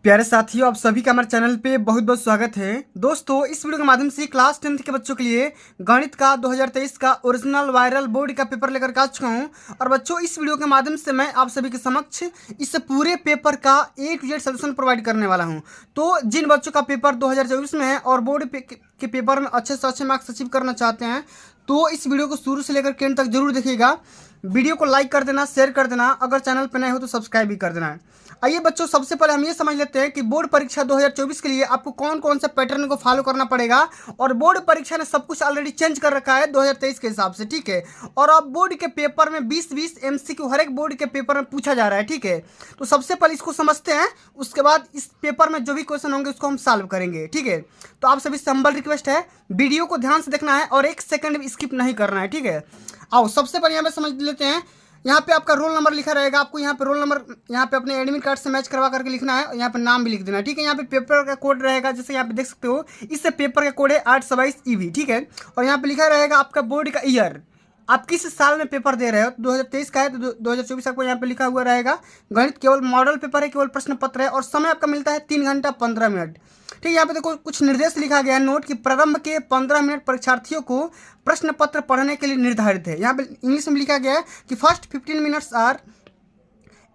प्यारे साथियों, आप सभी का हमारे चैनल पे बहुत बहुत स्वागत है। दोस्तों, इस वीडियो के माध्यम से क्लास 10th के बच्चों के लिए गणित का 2023 का ओरिजिनल वायरल बोर्ड का पेपर लेकर के आ चुका हूं। और बच्चों, इस वीडियो के माध्यम से मैं आप सभी के समक्ष इस पूरे पेपर का A to Z solution provide करने वाला हूं। तो जिन बच्चों का पेपर 2024 में है और बोर्ड के पेपर में अच्छे से अच्छे मार्क्स अचीव करना चाहते हैं, तो इस वीडियो को शुरू से लेकर एंड तक जरूर देखिएगा। वीडियो को लाइक कर देना, शेयर कर देना, अगर चैनल पर नए हो तो सब्सक्राइब भी कर देना है। आइए बच्चों, सबसे पहले हम ये समझ लेते हैं कि बोर्ड परीक्षा 2024 के लिए आपको कौन कौन से पैटर्न को फॉलो करना पड़ेगा। और बोर्ड परीक्षा ने सब कुछ ऑलरेडी चेंज कर रखा है 2023 के हिसाब से, ठीक है। और अब बोर्ड के पेपर में 20-20 MCQ हर एक बोर्ड के पेपर में पूछा जा रहा है, ठीक है। तो सबसे पहले इसको समझते हैं, उसके बाद इस पेपर में जो भी क्वेश्चन होंगे उसको हम सॉल्व करेंगे, ठीक है। तो आप सभी से हम्बल रिक्वेस्ट है, वीडियो को ध्यान से देखना है और एक सेकंड भी स्किप नहीं करना है, ठीक है। आओ सबसे पहले यहाँ पे समझ लेते हैं। यहाँ पे आपका रोल नंबर लिखा रहेगा, आपको यहाँ पे रोल नंबर यहाँ पे अपने एडमिट कार्ड से मैच करवा करके लिखना है। यहाँ पे नाम भी लिख देना है, ठीक है। यहाँ पे पेपर का कोड रहेगा, जैसे यहाँ पे देख सकते हो, इससे पेपर का कोड है 822 EV, ठीक है। और यहाँ पे लिखा रहेगा आपका बोर्ड का ईयर, आप किस साल में पेपर दे रहे हो। 2023 का है तो 2024 आपको यहाँ पे लिखा हुआ रहेगा। गणित केवल मॉडल पेपर है, केवल प्रश्न पत्र है और समय आपका मिलता है 3 घंटा 15 मिनट, ठीक है। यहाँ पे देखो कुछ निर्देश लिखा गया है, नोट कि प्रारंभ के 15 मिनट परीक्षार्थियों को प्रश्न पत्र पढ़ने के लिए निर्धारित है। यहाँ पे इंग्लिश में लिखा गया है कि first 15 minutes are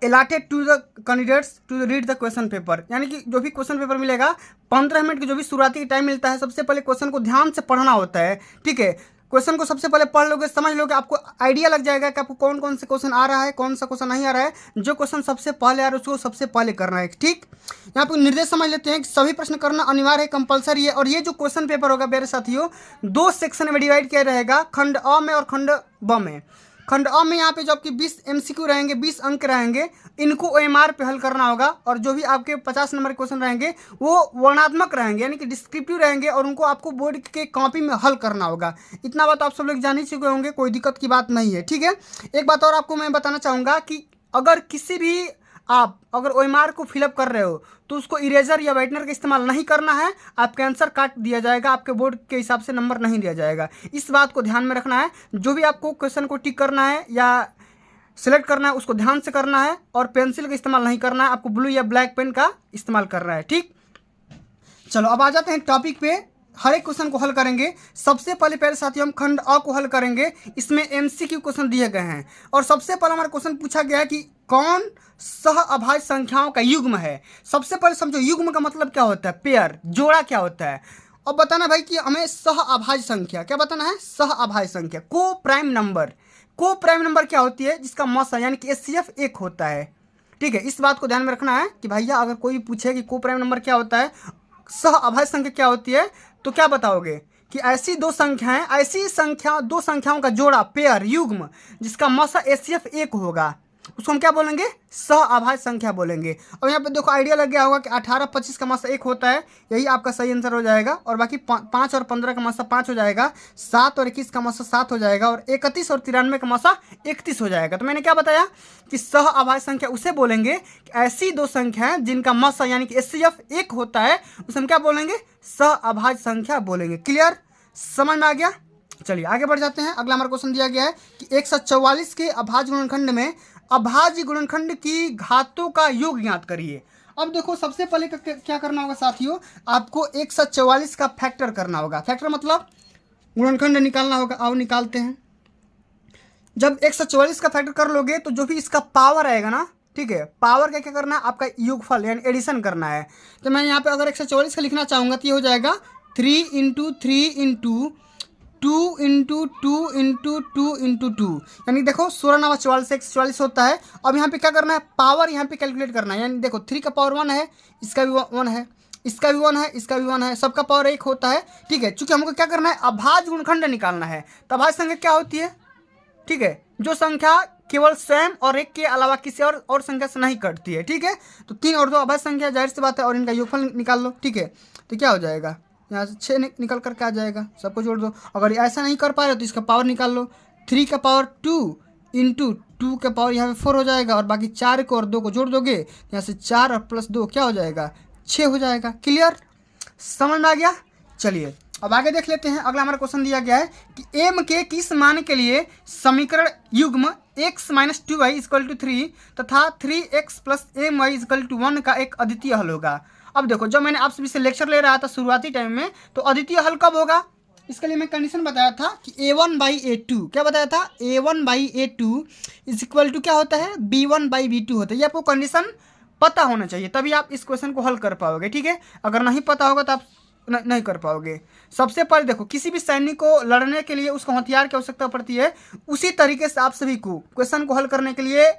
allotted to the candidates to read the question paper. यानी कि जो भी क्वेश्चन पेपर मिलेगा 15 मिनट की जो भी शुरुआती टाइम मिलता है, सबसे पहले क्वेश्चन को ध्यान से पढ़ना होता है, ठीक है। क्वेश्चन को सबसे पहले पढ़ लोगे, समझ लोगे, आपको आइडिया लग जाएगा कि आपको कौन कौन से क्वेश्चन आ रहा है, कौन सा क्वेश्चन नहीं आ रहा है। जो क्वेश्चन सबसे पहले आ रहा है उसको सबसे पहले करना है, ठीक। यहाँ पे निर्देश समझ लेते हैं कि सभी प्रश्न करना अनिवार्य है, कंपलसरी है। और ये जो क्वेश्चन पेपर होगा मेरे साथियों, 2 सेक्शन में डिवाइड किया रहेगा, खंड अ में और खंड ब में। खंड अ में यहाँ पे जो आपकी 20 MCQ रहेंगे, 20 अंक रहेंगे, इनको OMR पे हल करना होगा। और जो भी आपके 50 नंबर के क्वेश्चन रहेंगे वो वर्णात्मक रहेंगे, यानी कि डिस्क्रिप्टिव रहेंगे, और उनको आपको बोर्ड के कॉपी में हल करना होगा। इतना बात आप सब लोग जान ही चुके होंगे, कोई दिक्कत की बात नहीं है, ठीक है। एक बात और आपको मैं बताना चाहूँगा कि अगर किसी भी आप अगर OMR को फिलअप कर रहे हो तो उसको इरेजर या वाइटनर का इस्तेमाल नहीं करना है। आपका आंसर काट दिया जाएगा, आपके बोर्ड के हिसाब से नंबर नहीं दिया जाएगा। इस बात को ध्यान में रखना है। जो भी आपको क्वेश्चन को टिक करना है या सिलेक्ट करना है उसको ध्यान से करना है, और पेंसिल का इस्तेमाल नहीं करना है, आपको ब्लू या ब्लैक पेन का इस्तेमाल करना है, ठीक। चलो अब आ जाते हैं टॉपिक पे, हर एक क्वेश्चन को हल करेंगे। सबसे पहले प्यारे साथियों हम खंड अ को हल करेंगे। इसमें MCQ क्वेश्चन दिए गए हैं और सबसे पहले हमारा क्वेश्चन पूछा गया है कि कौन सह अभाज्य संख्याओं का युग्म है। सबसे पहले समझो युग्म का मतलब क्या होता है, पेयर, जोड़ा क्या होता है। अब बताना भाई कि हमें सह अभाज्य संख्या क्या बताना है, सह अभाज्य संख्या, को प्राइम नंबर। को प्राइम नंबर क्या होती है, जिसका मसा यानी कि HCF 1 होता है, ठीक है। इस बात को ध्यान में रखना है कि भैया अगर कोई पूछे कि को प्राइम नंबर क्या होता है, सह अभाज्य संख्या क्या होती है, तो क्या बताओगे कि ऐसी दो संख्याएं, ऐसी संख्या, दो संख्याओं का जोड़ा, पेयर, युग्म, जिसका मसा HCF 1 होगा, उसको हम क्या बोलेंगे, सह अभाज्य संख्या बोलेंगे। और यहाँ पे देखो आइडिया लग गया होगा कि 18, 25 का मसा 1 होता है, यही आपका सही आंसर हो जाएगा। और बाकी 5 और 15 का मसा 5 हो जाएगा, 7 और 21 का मसा 7 हो जाएगा, और 31 और 93 का मसा 31 हो जाएगा। तो मैंने क्या बताया कि सह अभाज्य संख्या उसे बोलेंगे कि ऐसी दो संख्याएं जिनका मसा यानी कि HCF 1 होता है, उसे हम क्या बोलेंगे, सह अभाज्य संख्या बोलेंगे। क्लियर, समझ में आ गया। चलिए आगे बढ़ जाते हैं। अगला हमारा क्वेश्चन दिया गया है कि 144 के अभाज्य गुणनखंड में अभाज्य गुणनखंड की घातों का योग ज्ञात करिए। अब देखो सबसे पहले क्या करना होगा साथियों, आपको 144 का फैक्टर करना होगा। फैक्टर मतलब गुणनखंड निकालना होगा। आओ निकालते हैं। जब 144 का फैक्टर कर लोगे तो जो भी इसका पावर आएगा ना, ठीक है, पावर का क्या करना है, आपका योगफल यानी एडिशन करना है। तो मैं यहाँ पे अगर 144 का लिखना चाहूँगा तो ये हो जाएगा 3 × 3 × 2 × 2 × 2 × 2, यानी देखो 16 9 44, 144 होता है। अब यहाँ पे क्या करना है, पावर यहाँ पे कैलकुलेट करना है। यानी देखो 3 का पावर 1 है, इसका भी 1 है, इसका भी 1 है, इसका भी 1 है, सबका पावर 1 होता है, ठीक है। चूंकि हमको क्या करना है, अभाज्य गुणनखंड निकालना है। तो अभाज्य संख्या क्या होती है, ठीक है, जो संख्या केवल स्वयं और 1 के अलावा किसी और संख्या से नहीं कटती है, ठीक है। तो 3 और 2 अभाज्य संख्या, जाहिर सी बात है, और इनका योगफल निकाल लो, ठीक है। तो क्या हो जाएगा, यहाँ से 6 निकल करके आ जाएगा, सबको जोड़ दो। अगर ऐसा नहीं कर पा रहे तो इसका पावर निकाल लो, 3 का पावर 2 × 2 का पावर यहाँ पे 4 हो जाएगा, और बाकी 4 को और 2 को जोड़ दोगे, यहाँ से 4 और +2 क्या हो जाएगा, 6 हो जाएगा। क्लियर, समझ में आ गया। चलिए अब आगे देख लेते हैं। अगला हमारा क्वेश्चन दिया गया है कि m के किस मान के लिए समीकरण युग्म x minus 2y is equal to 3 तथा 3x plus my is equal to 1 का एक अद्वितीय हल होगा। अब देखो, जब मैंने आप सभी से लेक्चर ले रहा था शुरुआती टाइम में, तो अद्वितीय हल कब होगा, इसके लिए मैं कंडीशन बताया था कि a1/a2, क्या बताया था, a1/a2 इज इक्वल टू क्या होता है, b1/b2 होता है। ये आपको कंडीशन पता होना चाहिए, तभी आप इस क्वेश्चन को हल कर पाओगे। ठीक है, अगर नहीं पता होगा तो आप नहीं कर पाओगे। सबसे पहले देखो, किसी भी सैनिक को लड़ने के लिए उसको हथियार की आवश्यकता पड़ती है, उसी तरीके से आप सभी को क्वेश्चन को हल करने के लिए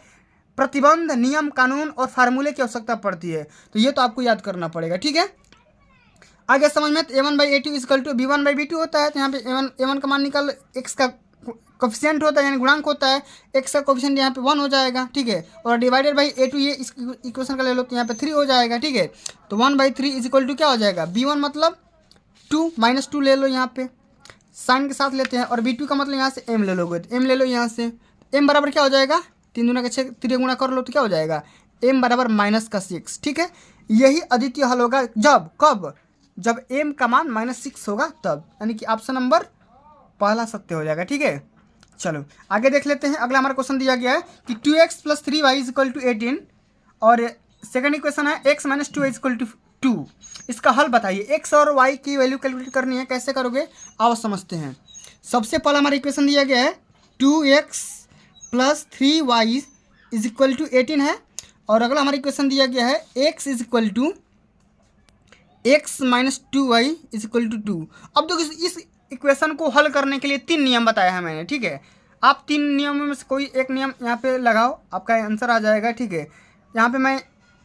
प्रतिबंध, नियम, कानून और फार्मूले की आवश्यकता पड़ती है। तो ये तो आपको याद करना पड़ेगा। ठीक है, आगे समझ में, a1/a2 इजकल टू b1/b2 होता है। तो यहाँ पे a1 का मान निकाल, x का कोफिशिएंट होता है यानी गुणांक होता है, x का कोफिशिएंट यहाँ पे 1 हो जाएगा। ठीक है, और डिवाइडेड बाई a2, ये इस इक्वेशन का ले लो तो यहाँ पे 3 हो जाएगा। ठीक है, तो 1/3 इज इक्वल टू क्या हो जाएगा, b1 मतलब 2 माइनस 2 ले लो यहाँ पे साइन के साथ लेते हैं, और b2 का मतलब यहाँ से m ले लोगे तो m ले लो यहाँ से, m बराबर क्या हो जाएगा, 3 दूना का 6, 3 गुणा कर लो तो क्या हो जाएगा, m बराबर -6। ठीक है, यही अद्वितीय हल होगा जब, कब, जब m का मान -6 होगा तब, यानी कि ऑप्शन नंबर पहला सत्य हो जाएगा। ठीक है, चलो आगे देख लेते हैं। अगला हमारा क्वेश्चन दिया गया है कि 2x plus 3y is equal to 18, और सेकंड इक्वेशन है x minus 2 is equal to 2। इसका हल बताइए। x और y की वैल्यू कैलकुलेट करनी है, कैसे करोगे आओ समझते हैं। सबसे पहला हमारा इक्वेशन दिया गया है 2x plus 3y is equal to 18 है, और अगला हमारा इक्वेशन दिया गया है x is equal to x minus 2y is equal to 2। अब देखो, इस इक्वेशन को हल करने के लिए 3 नियम बताया है मैंने। ठीक है, आप 3 नियमों में से कोई एक नियम यहाँ पे लगाओ, आपका आंसर आ जाएगा। ठीक है, यहाँ पे मैं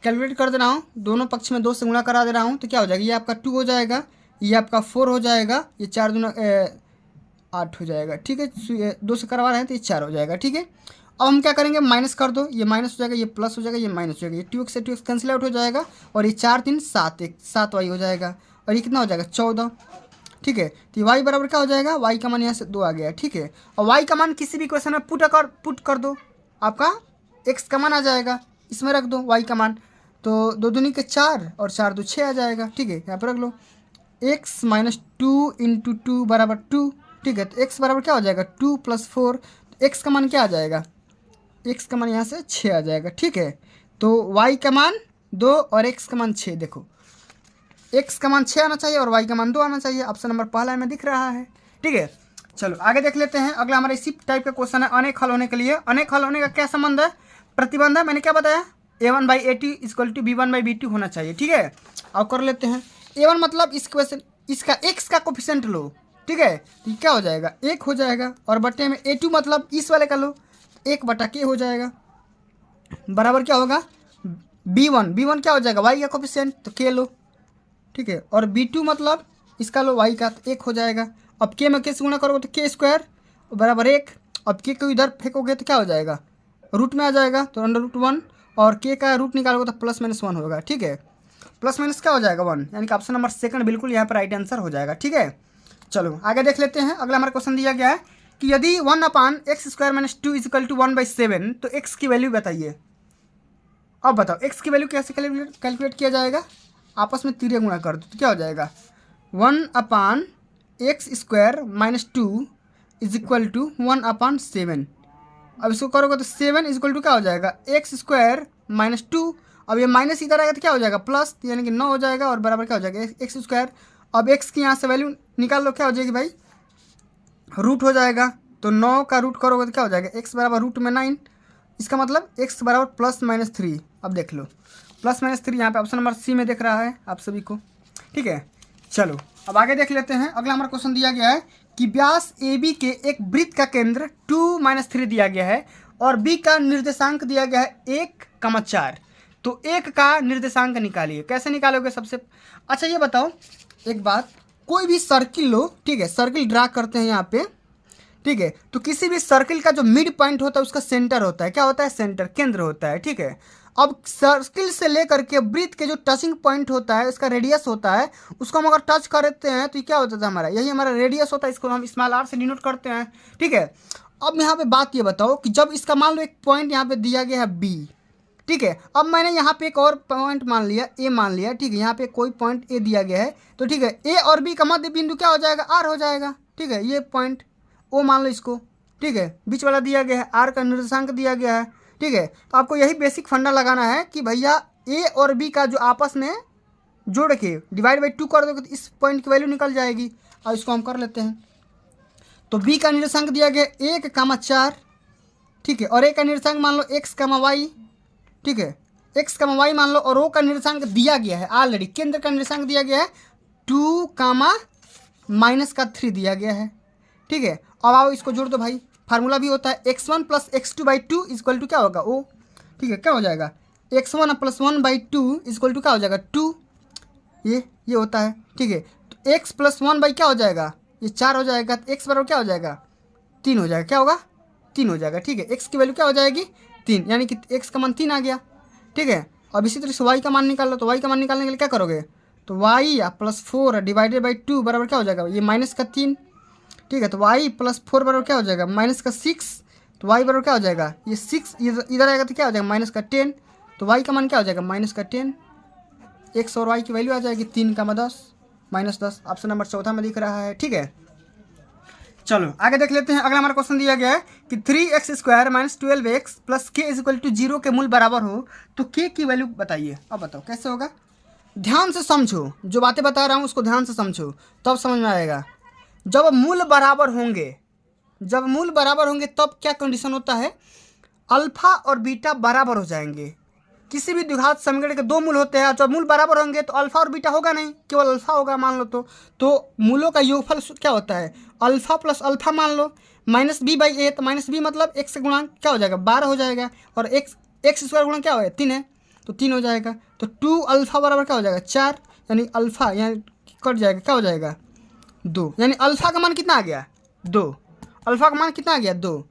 कैलकुलेट कर दे रहा हूँ, दोनों पक्ष में 2 से गुणा करा दे रहा हूँ, तो क्या हो जाएगा, ये आपका 2 हो जाएगा, ये आपका 4 हो जाएगा, ये 4 दूना 8 हो जाएगा। ठीक है, 2 से करवा रहे हैं तो ये 4 हो जाएगा। ठीक है, अब हम क्या करेंगे, माइनस कर दो, ये माइनस हो जाएगा, ये प्लस हो जाएगा, ये माइनस हो जाएगा, ये 2x से 2x कैंसिल आउट हो जाएगा, और ये 4 3 7 1 7y हो जाएगा, और ये कितना हो जाएगा 14। ठीक है, तो y बराबर क्या हो जाएगा, y का मान यहाँ से 2 आ गया। ठीक है, और y का मान किसी भी क्वेश्चन में पुट कर दो, आपका x का मान आ जाएगा, इसमें रख दो y का मान, तो 2 दूनी के 4 और 4 2 6 आ जाएगा। ठीक है, यहाँ पर रख लो x माइनस 2 इंटू 2 बराबर 2। ठीक है, तो x बराबर क्या हो जाएगा 2 प्लस 4, तो x का मान क्या आ जाएगा, x का मान यहाँ से 6 आ जाएगा। ठीक है, तो y का मान 2 और x का मान 6, देखो x का मान 6 आना चाहिए और y का मान 2 आना चाहिए, ऑप्शन नंबर पहला में दिख रहा है। ठीक है, चलो आगे देख लेते हैं। अगला हमारा इसी टाइप का क्वेश्चन है, अनेक हल होने के लिए। अनेक हल होने का क्या संबंध है, प्रतिबंध है, मैंने क्या बताया, a1/a2 इक्वल टू b1/b2 होना चाहिए। ठीक है, अब कर लेते हैं। a1 मतलब इस क्वेश्चन, इसका x का कोफिशिएंट लो। ठीक है, तो क्या हो जाएगा 1 हो जाएगा, और बटे में a2 मतलब इस वाले का लो, 1/k हो जाएगा, बराबर क्या होगा b1 क्या हो जाएगा y का कोफिशिएंट, तो k लो। ठीक है, और b2 मतलब इसका लो y का, तो 1 हो जाएगा। अब k में k से गुणा करोगे तो k स्क्वायर बराबर 1, अब k को इधर फेंकोगे तो क्या हो जाएगा, रूट में आ जाएगा, तो √1, और k का रूट निकालोगे तो +-1 होगा। ठीक है, +- क्या हो जाएगा 1, यानी कि ऑप्शन नंबर सेकंड बिल्कुल यहाँ पर राइट आंसर हो जाएगा। ठीक है, चलो आगे देख लेते हैं। अगला हमारा क्वेश्चन दिया गया है कि यदि 1/x² - 2 इक्वल टू 1/7, तो x की वैल्यू बताइए। अब बताओ x की वैल्यू कैसे कैलकुलेट किया जाएगा, आपस में 3 गुणा कर दो तो क्या हो जाएगा 1/x² - 2 इज इक्वल टू 1/7। अब इसको करोगे तो 7 इज इक्वल टू क्या हो जाएगा x² - 2, अब ये माइनस इधर आएगा तो क्या हो जाएगा प्लस, यानी कि 9 हो जाएगा, और बराबर क्या हो जाएगा x²। अब x की यहाँ से वैल्यू निकाल लो, क्या हो जाएगी भाई, रूट हो जाएगा, तो 9 का रूट करोगे तो क्या हो जाएगा x बराबर √9, इसका मतलब x बराबर +-3। अब देख लो +-3 यहाँ पे ऑप्शन नंबर सी में दिख रहा है आप सभी को। ठीक है, चलो अब आगे देख लेते हैं। अगला हमारा क्वेश्चन दिया गया है कि व्यास AB के एक वृत्त का केंद्र 2-3 दिया गया है, और B का निर्देशांक दिया गया है 1,4। तो 1 का निर्देशांक निकालिए, कैसे निकालोगे सबसे, अच्छा ये बताओ एक बात, कोई भी सर्किल लो, ठीक है, सर्किल ड्रा करते हैं यहाँ पे। ठीक है, तो किसी भी सर्किल का जो मिड पॉइंट होता है उसका सेंटर होता है, क्या होता है, सेंटर, केंद्र होता है। ठीक है, अब सर्किल से लेकर के वृत्त के जो टचिंग पॉइंट होता है, इसका रेडियस होता है, उसको हम अगर टच करते हैं तो क्या होता है हमारा, यही हमारा रेडियस होता है, इसको हम स्मॉल r से डिनोट करते हैं। ठीक है, अब यहाँ पे बात ये बताओ कि जब इसका मान लो एक पॉइंट यहाँ पे दिया गया है B, ठीक है, अब मैंने यहाँ पे एक और पॉइंट मान लिया A मान लिया। ठीक है, यहाँ पे कोई पॉइंट A दिया गया है, तो ठीक है A और B का मध्य बिंदु क्या हो जाएगा R हो जाएगा। ठीक है, ये पॉइंट O मान लो इसको, ठीक है, बीच वाला दिया गया है, आर का निर्देशांक दिया गया है। ठीक है, तो आपको यही बेसिक फंडा लगाना है कि भैया ए और बी का जो आपस में जोड़ के डिवाइड बाई 2 कर दोगे तो इस पॉइंट की वैल्यू निकल जाएगी। और इसको हम कर लेते हैं। तो बी का निर्देशांक दिया गया 1,4, ठीक है, और ए का निर्देशांक मान लो x,y, ठीक है, x,y मान लो, और ओ का निर्देशांक दिया गया है ऑलरेडी, केंद्र का निर्देशांक दिया गया है 2,-3 दिया गया है। ठीक है, अब आओ इसको जोड़ दो भाई, फार्मूला भी होता है x1 + x2/2 इक्वल टू क्या होगा ओ। ठीक है, क्या हो जाएगा x1 + 1/2 इक्वल टू क्या हो जाएगा 2, ये होता है। ठीक है, तो x + 1 क्या हो जाएगा, ये 4 हो जाएगा, तो x बराबर क्या हो जाएगा 3 हो जाएगा, क्या होगा 3 हो जाएगा। ठीक है, x की वैल्यू क्या हो जाएगी 3, यानी कि x का मान 3 आ गया। ठीक है, अब इसी तरह से y का मान निकाल लो, तो y का मान निकालने के लिए क्या करोगे, तो y + 4 डिवाइडेड बाई 2 बराबर क्या हो जाएगा, ये -3। ठीक है, तो y + 4 बराबर क्या हो जाएगा -6, तो y बराबर क्या हो जाएगा, ये 6 इधर आएगा तो क्या हो जाएगा -10, तो y का मान क्या हो जाएगा -10, x और y की वैल्यू आ जाएगी 3,10 -10, ऑप्शन नंबर 14 में दिख रहा है। ठीक है, चलो आगे देख लेते हैं। अगला हमारा क्वेश्चन दिया गया है कि 3x² - 12x + k = 0 के मूल बराबर हो तो k की वैल्यू बताइए। अब बताओ कैसे होगा, ध्यान से समझो, जो बातें बता रहा हूँ उसको ध्यान से समझो तब समझ में आएगा। जब मूल बराबर होंगे तब क्या कंडीशन होता है, अल्फा और बीटा बराबर हो जाएंगे। किसी भी द्विघात समीकरण के 2 मूल होते हैं, जब मूल बराबर होंगे तो अल्फा और बीटा होगा नहीं, केवल अल्फा होगा मान लो। तो मूलों का योगफल क्या होता है, अल्फा + अल्फा मान लो -b/a, तो -b मतलब x से गुणा क्या हो जाएगा 12 हो जाएगा, और x² गुणा क्या हो 3 है तो 3 हो जाएगा। तो 2 अल्फा बराबर क्या हो जाएगा 4, यानी अल्फा यहाँ कट जाएगा, क्या हो जाएगा 2, यानी अल्फा का मान कितना आ गया 2, अल्फा का मान कितना आ गया 2।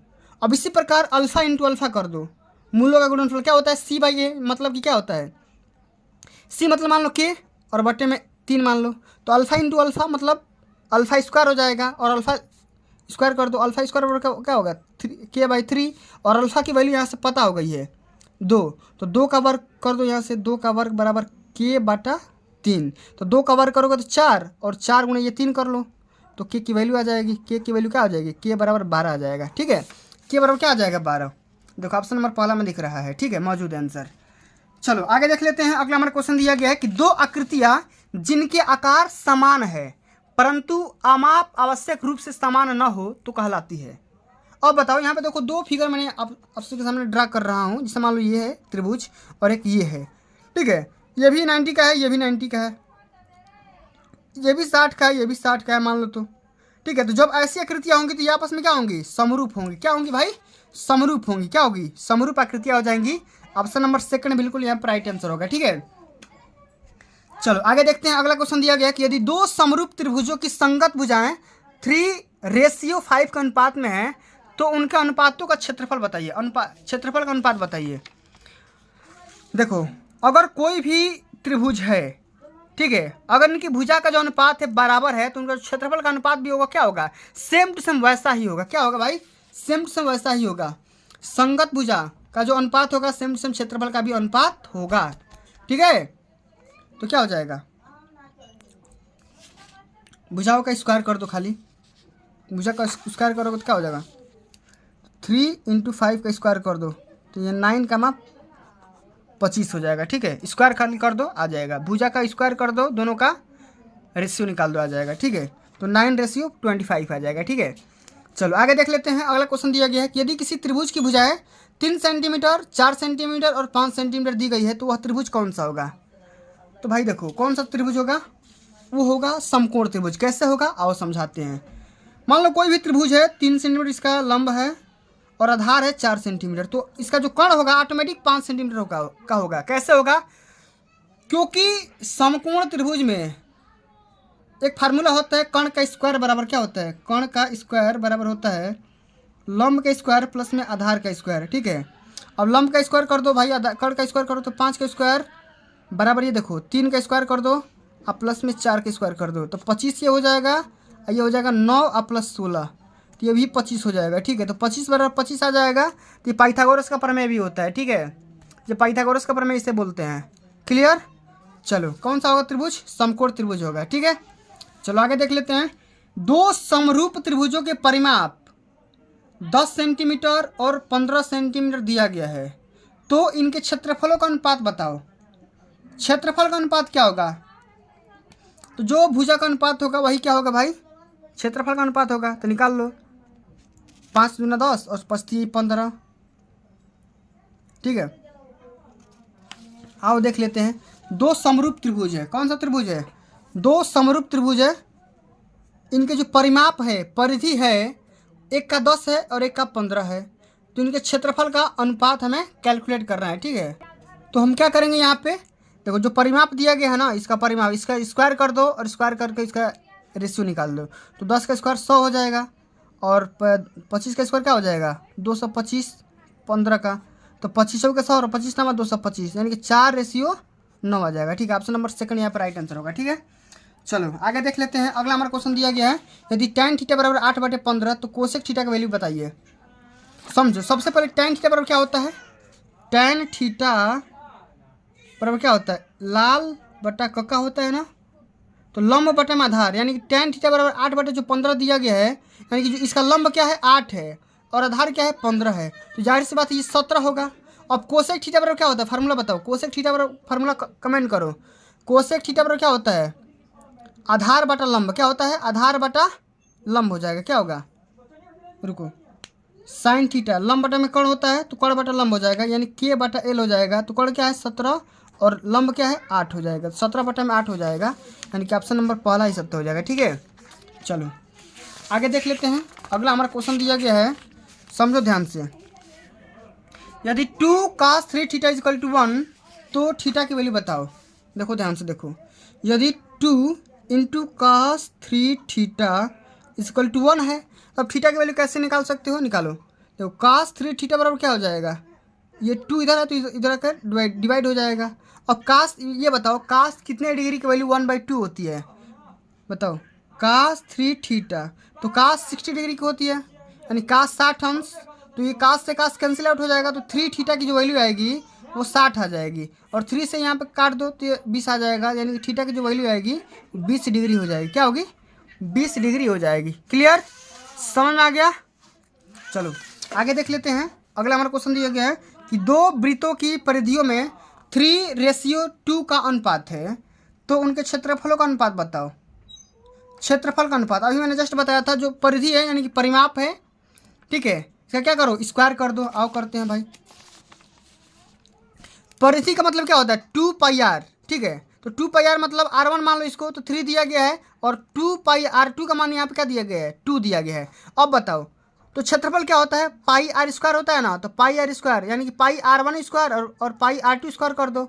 अब इसी प्रकार अल्फा × अल्फा कर दो, मूलों का गुणनफल क्या होता है c/a, मतलब कि क्या होता है c मतलब मान लो k और बट्टे में 3 मान लो, तो अल्फा × अल्फा मतलब अल्फा² हो जाएगा, और अल्फा स्क्वायर कर दो, अल्फा स्क्वायर बराबर क्या होगा k/3, और अल्फा की वैल्यू यहाँ से पता हो गई है 2, तो 2 का वर्ग कर दो, यहाँ से 2 का वर्ग बराबर k/3, तो 2 का वर्ग करोगे तो 4, और 4 गुणे ये 3 कर लो, तो k की वैल्यू आ जाएगी, k की वैल्यू क्या आ जाएगी k बराबर 12 आ जाएगा। ठीक है, k बराबर क्या आ जाएगा 12, देखो ऑप्शन नंबर पहला में दिख रहा है। ठीक है, मौजूद है आंसर। चलो आगे देख लेते हैं। अगला हमारा क्वेश्चन दिया गया है कि 2 आकृतियां जिनके आकार समान है परंतु आमाप आवश्यक रूप से समान न हो तो कहलाती है। अब बताओ, यहाँ पे देखो 2 फिगर मैंने आप सबके सामने ड्रा कर रहा हूँ, जैसे मान लो ये है त्रिभुज और एक ये है। ठीक है, ये भी 90 का है, ये भी 90 का है, ये भी 60 का है, ये भी 60 का है मान लो तो। ठीक है, तो जब ऐसी आकृतियाँ होंगी तो ये आपस में क्या होंगी समरूप होंगी, क्या होंगी भाई समरूप होंगी, क्या होगी समरूप आकृतियाँ हो जाएंगी। ऑप्शन नंबर 2 बिल्कुल यहाँ पर राइट आंसर होगा। ठीक है, चलो आगे देखते हैं। अगला क्वेश्चन दिया गया कि यदि 2 समरूप त्रिभुजों की संगत भुजाएं 3:5 के अनुपात में है तो उनके अनुपातों का क्षेत्रफल बताइए, क्षेत्रफल का अनुपात बताइए। देखो, अगर कोई भी त्रिभुज है, ठीक है, अगर इनकी भुजा का जो अनुपात है बराबर है तो उनका क्षेत्रफल का अनुपात भी होगा क्या होगा सेम टू सेम वैसा ही होगा। क्या होगा भाई सेम टू सेम वैसा ही होगा। संगत भुजा का जो अनुपात होगा सेम टू सेम क्षेत्रफल का भी अनुपात होगा। ठीक है, तो क्या हो जाएगा भुजाओं का स्क्वायर कर दो, खाली भुजा का स्क्वायर करोगे तो क्या हो जाएगा 3 × 5 का स्क्वायर कर दो तो ये 9 का माप 25 हो जाएगा। ठीक है, स्क्वायर खाली कर दो आ जाएगा, भुजा का स्क्वायर कर दो, दोनों का रेशियो निकाल दो आ जाएगा। ठीक है, तो 9:25 आ जाएगा। ठीक है, चलो आगे देख लेते हैं। अगला क्वेश्चन दिया गया है कि यदि किसी त्रिभुज की भुजाएं 3 सेंटीमीटर, 4 सेंटीमीटर और 5 सेंटीमीटर दी गई है तो वह त्रिभुज कौन सा होगा। तो भाई देखो कौन सा त्रिभुज होगा, वो होगा समकोण त्रिभुज। कैसे होगा आओ समझाते हैं। मान लो कोई भी त्रिभुज है, 3 सेंटीमीटर इसका लंब है और आधार है 4 सेंटीमीटर, तो इसका जो कर्ण होगा ऑटोमेटिक 5 सेंटीमीटर का होगा। कैसे होगा, क्योंकि समकोण त्रिभुज में एक फार्मूला होता है, कर्ण का स्क्वायर बराबर क्या होता है, कर्ण का स्क्वायर बराबर होता है लंब का स्क्वायर प्लस में आधार का स्क्वायर। ठीक है, अब लंब का स्क्वायर कर दो भाई, कर्ण का स्क्वायर करो तो 5 का स्क्वायर बराबर ये देखो 3 का स्क्वायर कर दो और प्लस में 4 का स्क्वायर कर दो तो 25 ये हो जाएगा, ये हो जाएगा 9 और प्लस 16 तो ये भी 25 हो जाएगा। ठीक है, तो 25 बराबर 25 आ जाएगा। तो ये पाइथागोरस का प्रमेय भी होता है। ठीक है, जो पाइथागोरस का प्रमेय इसे बोलते हैं। क्लियर, चलो कौन सा होगा त्रिभुज, समकोण त्रिभुज होगा। ठीक है, चलो आगे देख लेते हैं। 2 समरूप त्रिभुजों के परिमाप 10 सेंटीमीटर और 15 सेंटीमीटर दिया गया है, तो इनके क्षेत्रफलों का अनुपात बताओ। क्षेत्रफल का अनुपात क्या होगा? तो जो भुजा का अनुपात होगा वही क्या होगा भाई? क्षेत्रफल का अनुपात होगा। तो निकाल लो, 5 दूना 10 और 5 15। ठीक है, आओ देख लेते हैं। दो समरूप त्रिभुज है। कौन सा त्रिभुज है? दो समरूप त्रिभुज है। इनके जो परिमाप है, परिधि है, एक का 10 है और एक का 15 है। तो इनके क्षेत्रफल का अनुपात हमें कैलकुलेट करना है। ठीक है, तो हम क्या करेंगे यहाँ पे, देखो जो परिमाप दिया गया है ना, इसका परिमाप, इसका स्क्वायर कर दो और स्क्वायर करके इसका रेशियो निकाल दो। तो 10 का स्क्वायर 100 हो जाएगा और 25 का स्क्वायर क्या हो जाएगा? 225। 15 का तो 25 का 100 और 25 नंबर 225, यानी कि 4:9 आ जाएगा। ठीक है, ऑप्शन नंबर सेकंड यहाँ पर राइट आंसर होगा। ठीक है, चलो आगे देख लेते हैं। अगला हमारा क्वेश्चन दिया गया है, यदि tan थीटा बराबर 8/15 तो कोसेक थीटा का वैल्यू बताइए। समझो, सबसे पहले tan थीटा बराबर क्या होता है? tan थीटा बराबर क्या होता है? लाल बटा कक्का होता है ना, तो लंब बटे में आधार, यानी कि tan थीटा बराबर 8/15 दिया गया है, यानी कि जो इसका लंब क्या है? 8 है और आधार क्या है? 15 है। तो जाहिर सी बात है ये 17 होगा। अब कोसेक थीटा बराबर क्या होता है? फार्मूला बताओ। कोसेक थीटा बराबर फार्मूला कमेंट करो। कोसेक थीटा बराबर क्या होता है? आधार बटा लंब। क्या होता है? आधार बटा लंब हो जाएगा। क्या होगा? रुको, साइन थीटा लंब बटा में कर्ण होता है, तो कर्ण बटा लंब हो जाएगा, यानी k/l हो जाएगा। तो कर्ण क्या है? 17 और लंब क्या है? 8 हो जाएगा। 17/8 हो जाएगा, यानी कि ऑप्शन नंबर पहला ही सत्य हो जाएगा। ठीक है, चलो आगे देख लेते हैं। अगला हमारा क्वेश्चन दिया गया है, समझो ध्यान से। यदि 2 cos 3 theta is equal to 1 तो थीटा की वैल्यू बताओ। देखो ध्यान से देखो, यदि 2 into cos 3 theta is equal to 1 है, अब थीटा की वैल्यू कैसे निकाल सकते हो? निकालो। देखो cos 3 थीटा बराबर क्या हो जाएगा? ये 2 इधर है तो इधर आकर डिवाइड हो जाएगा। अब cos, ये बताओ cos कितने डिग्री की वैल्यू 1/2 होती है? बताओ। cos 3 थीटा तो cos 60 डिग्री की होती है, यानी cos 60 अंश। तो ये cos से cos कैंसिल आउट हो जाएगा, तो 3 थीटा की जो वैल्यू आएगी वो 60 आ जाएगी, और 3 से यहाँ पे काट दो तो ये 20 आ जाएगा, यानी कि थीटा की जो वैल्यू आएगी 20 डिग्री हो जाएगी। क्या होगी? 20 डिग्री हो जाएगी। क्लियर? समझ में आ गया? चलो आगे देख लेते हैं। अगला हमारा क्वेश्चन दिया गया है कि दो वृत्तों की परिधियों में 3:2 का अनुपात है, तो उनके क्षेत्रफलों का अनुपात बताओ। क्षेत्रफल का अनुपात अभी मैंने जस्ट बताया था, जो परिधि है यानी कि परिमाप है। ठीक है, इसका क्या करो? स्क्वायर कर दो। आओ करते हैं भाई। परिधि का मतलब क्या होता है? 2πr। ठीक है, तो 2πr मतलब r1 मान लो इसको, तो 3 दिया गया है, और 2πr2 का मान यहाँ पे क्या दिया गया है? 2 दिया गया है। अब बताओ, तो क्षेत्रफल क्या होता है? πr² होता है ना, तो πr² यानी कि πr1² और πr2² कर दो।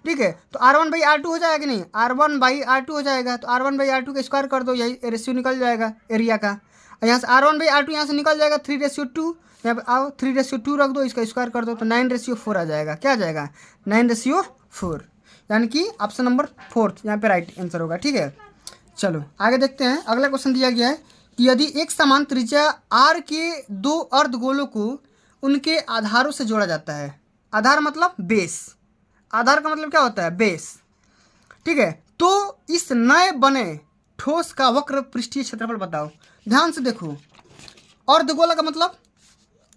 ठीक है, तो r1/r2 हो जाएगा कि नहीं? r1/r2 हो जाएगा, तो r1/r2 का स्क्वायर कर दो, यही रेशियो निकल जाएगा एरिया का। और यहाँ से r1/r2 यहाँ से निकल जाएगा 3:2। यहाँ पे आओ 3:2 रख दो, इसका स्क्वायर कर दो, तो 9:4 आ जाएगा। क्या आ जाएगा? 9:4, यानी कि ऑप्शन नंबर 4 यहाँ पे राइट आंसर होगा। ठीक है, चलो आगे देखते हैं। अगला क्वेश्चन दिया गया है कि यदि एक समान त्रिज्या r के दो अर्धगोलों को उनके आधारों से जोड़ा जाता है। आधार मतलब बेस। आधार का मतलब क्या होता है? बेस। ठीक है, तो इस नए बने ठोस का वक्र पृष्ठीय क्षेत्रफल बताओ। ध्यान से देखो, अर्धगोला का मतलब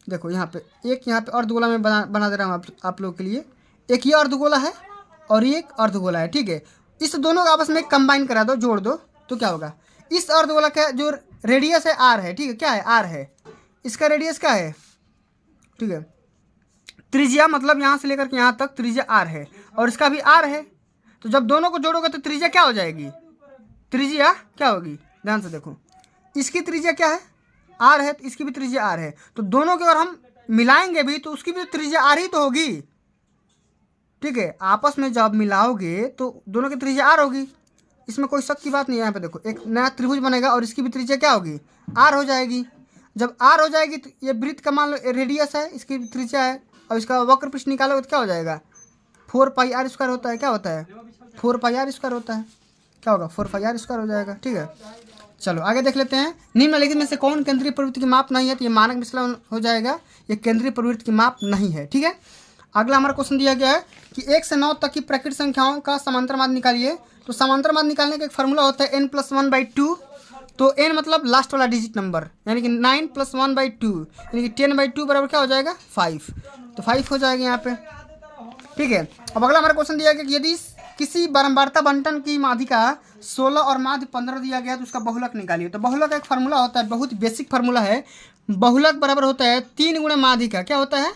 देखो, यहाँ पे एक, यहाँ पे अर्धगोला में बना दे रहा हूँ आप लोगों के लिए। एक ये अर्धगोला है और एक अर्धगोला है। ठीक है, इस दोनों को आपस में कंबाइन करा दो, जोड़ दो, तो क्या होगा? इस अर्धगोला का जो रेडियस है r है। ठीक है, क्या है? r है। इसका रेडियस क्या है? ठीक है, त्रिज्या मतलब यहाँ से लेकर के यहाँ तक त्रिज्या r है, और इसका भी r है। तो जब दोनों को जोड़ोगे तो त्रिज्या क्या हो जाएगी? त्रिज्या क्या होगी? ध्यान से देखो, इसकी त्रिज्या क्या है? r है, तो इसकी भी त्रिज्या r है। तो दोनों के अगर हम मिलाएंगे भी तो उसकी भी त्रिज्या r ही तो होगी। ठीक है, आपस में जब मिलाओगे तो दोनों की त्रिज्या r होगी, इसमें कोई शक की बात नहीं है। यहाँ पे देखो, एक नया त्रिभुज बनेगा और इसकी भी त्रिज्या क्या होगी? r हो जाएगी। जब r हो जाएगी तो ये वृत्त का मान लो रेडियस है, इसकी त्रिज्या है, और इसका वक्र पृष्ठ निकालोगे तो क्या हो जाएगा? 4πr² होता है। क्या होता है? 4πr² होता है। क्या होगा? 4πr² हो जाएगा। ठीक है, चलो आगे देख लेते हैं। निम्नलिखित में से कौन केंद्रीय प्रवृत्ति की माप नहीं है? तो ये मानक विचलन हो जाएगा, ये केंद्रीय प्रवृत्ति की माप नहीं है। ठीक है, अगला हमारा क्वेश्चन दिया गया है कि 1 से 9 तक की प्रकृत संख्याओं का समांतर माध्य निकालिए। तो समांतर माध्य निकालने का एक फार्मूला होता है n+1/2। तो n मतलब लास्ट वाला डिजिट नंबर, यानी कि 9 + 1/2 यानी कि 10/2 बराबर क्या हो जाएगा 5। तो 5 हो जाएगा यहाँ पे। ठीक है, अब अगला हमारा क्वेश्चन दिया गया कि यदि किसी बारंबारता बंटन की माध्यिका 16 और माध्य 15 दिया गया तो उसका बहुलक निकालिए। तो बहुलक एक फार्मूला होता है, बहुत बेसिक फार्मूला है। बहुलक बराबर होता है 3 गुणे माध्यिका, क्या होता है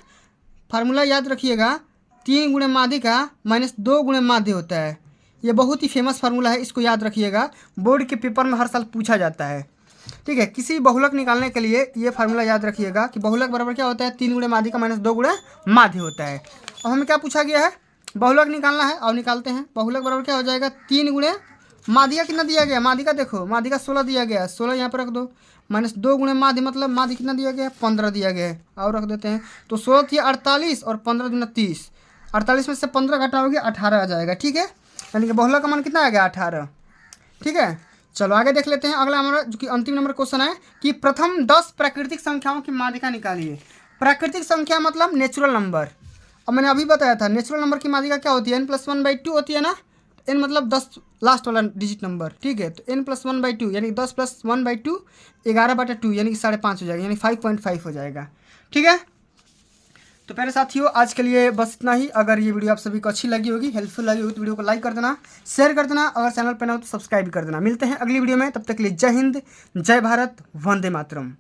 फार्मूला याद रखिएगा, 3 गुणे माध्यिका माइनस 2 गुणे माध्य होता है। ये बहुत ही फेमस फार्मूला है, इसको याद रखिएगा, बोर्ड के पेपर में हर साल पूछा जाता है। ठीक है, किसी बहुलक निकालने के लिए ये फार्मूला याद रखिएगा कि बहुलक बराबर क्या होता है 3 गुणे माध्यिका माइनस 2 गुणे माध्य होता है। अब हमें क्या पूछा गया है, बहुलक निकालना है और निकालते हैं। बहुलक बराबर क्या हो जाएगा 3 गुणे माध्यिका कितना दिया गया, माध्यिका देखो माध्यिका 16 दिया गया है, 16 यहाँ पर रख दो, माइनस 2 गुणे माध्य मतलब माध्य कितना दिया गया है 15 दिया गया है, और रख देते हैं। तो 16 थी 48 और 15 दूना 30, 48 में से 15 घटाओगे 18 आ जाएगा। ठीक है, यानी कि बहुलक का मान कितना आ गया 18। ठीक है, चलो आगे देख लेते हैं। अगला हमारा जो कि अंतिम नंबर क्वेश्चन है कि प्रथम 10 प्राकृतिक संख्याओं की माध्यिका निकालिए। प्राकृतिक संख्या मतलब नेचुरल नंबर। अब मैंने अभी बताया था नेचुरल नंबर की माध्यिका क्या होती है n + 1/2 होती है ना। n मतलब 10 लास्ट वाला डिजिट नंबर। ठीक है, तो n + 1/2 यानी 10 + 1/2 11/2 यानी कि 5.5 हो जाएगा, यानी 5.5 हो जाएगा। ठीक है, तो प्यारे साथियों आज के लिए बस इतना ही। अगर ये वीडियो आप सभी को अच्छी लगी होगी, हेल्पफुल लगी होगी तो वीडियो को लाइक कर देना, शेयर कर देना, अगर चैनल पर ना हो तो सब्सक्राइब कर देना। मिलते हैं अगली वीडियो में, तब तक के लिए जय हिंद, जय भारत, वंदे मातरम।